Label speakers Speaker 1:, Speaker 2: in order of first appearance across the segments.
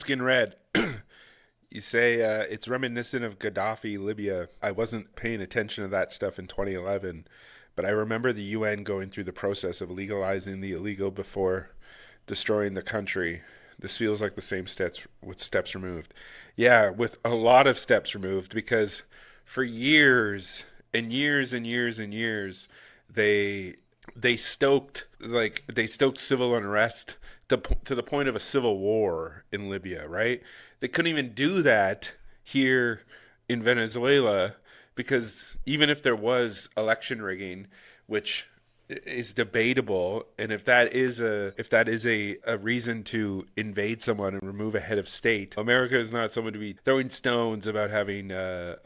Speaker 1: Skin red. You say it's reminiscent of Gaddafi, Libya. I wasn't paying attention to that stuff in 2011, but I remember the UN going through the process of legalizing the illegal before destroying the country. This feels like the same steps with steps removed. Yeah, with a lot of steps removed because for years and years and years and years they they stoked civil unrest to the point of a civil war in Libya, right? They couldn't even do that here in Venezuela because even if there was election rigging, which is debatable, and if that is a reason to invade someone and remove a head of state, America is not someone to be throwing stones about having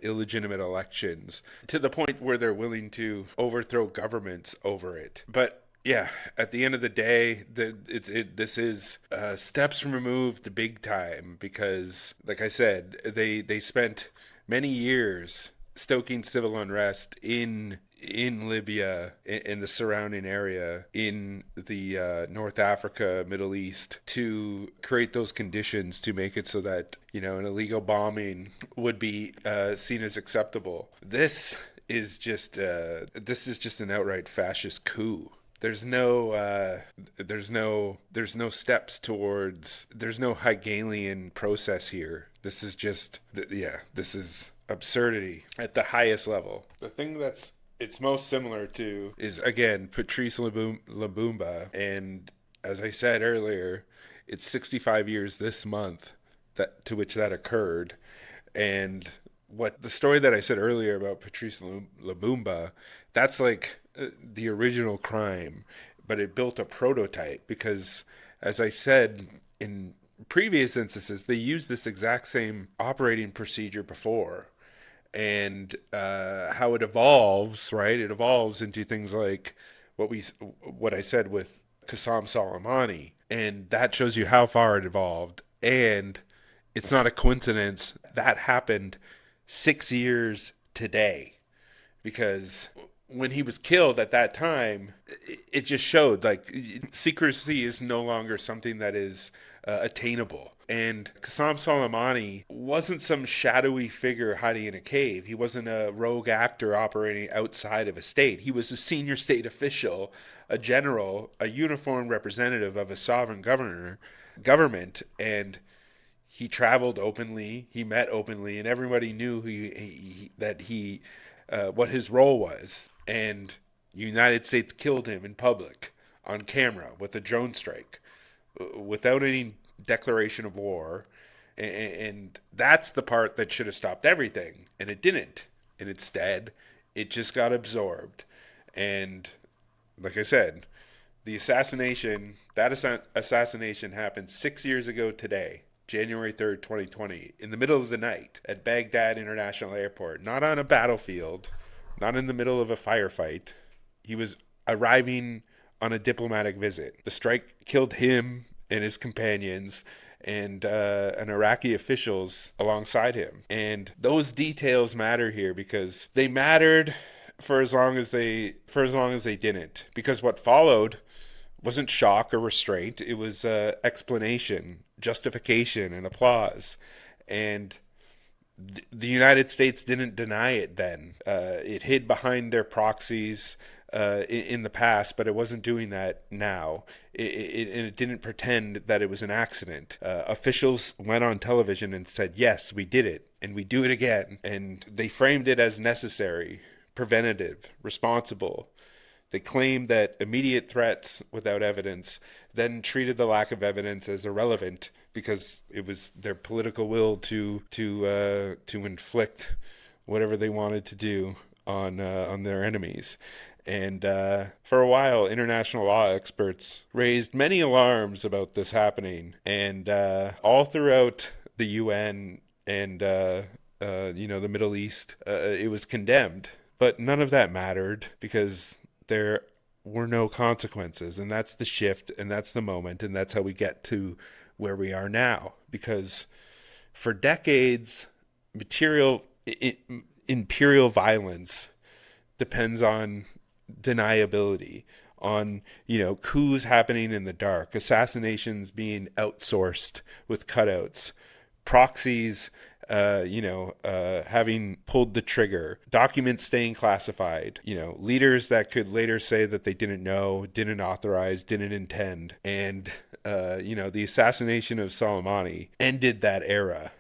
Speaker 1: illegitimate elections to the point where they're willing to overthrow governments over it. But yeah, at the end of the day, this is steps removed big time because, like I said, they spent many years stoking civil unrest in Libya, in the surrounding area, in the North Africa, Middle East, to create those conditions to make it so that an illegal bombing would be seen as acceptable. This is just an outright fascist coup. There's no steps towards. There's no Hegelian process here. This is just yeah. This is absurdity at the highest level. The thing that's it's most similar to is again Patrice Lumumba, and as I said earlier, it's 65 years this month that to which that occurred, and what the story that I said earlier about Patrice Lumumba, that's like the original crime, but it built a prototype because, as I said in previous instances, they used this exact same operating procedure before, and how it evolves, right? It evolves into things like what I said with Qasem Soleimani, and that shows you how far it evolved. And it's not a coincidence that happened 6 years today, because when he was killed at that time, it just showed like secrecy is no longer something that is attainable. And Qasem Soleimani wasn't some shadowy figure hiding in a cave. He wasn't a rogue actor operating outside of a state. He was a senior state official, a general, a uniformed representative of a sovereign government, and he traveled openly, he met openly, and everybody knew that he what his role was. And the United States killed him in public on camera with a drone strike without any declaration of war. And that's the part that should have stopped everything. And it didn't. And instead, it just got absorbed. And like I said, that assassination happened 6 years ago today. January 3rd, 2020, in the middle of the night at Baghdad International Airport, not on a battlefield, not in the middle of a firefight. He was arriving on a diplomatic visit. The strike killed him and his companions and an Iraqi officials alongside him. And those details matter here because they mattered for as long as they didn't. Because what followed wasn't shock or restraint. It was explanation, justification, and applause. And the United States didn't deny it then. It hid behind their proxies in the past, but it wasn't doing that now. And it didn't pretend that it was an accident. Officials went on television and said, yes, we did it, and we do it again. And they framed it as necessary, preventative, responsible. They claimed that immediate threats without evidence, then treated the lack of evidence as irrelevant because it was their political will to inflict whatever they wanted to do on their enemies. And for a while, international law experts raised many alarms about this happening, and all throughout the UN and the Middle East, it was condemned. But none of that mattered because there were no consequences, and that's the shift, and that's the moment, and that's how we get to where we are now. Because for decades, imperial violence depends on deniability, on, coups happening in the dark, assassinations being outsourced with cutouts, proxies, having pulled the trigger, documents staying classified, leaders that could later say that they didn't know, didn't authorize, didn't intend. And, the assassination of Soleimani ended that era.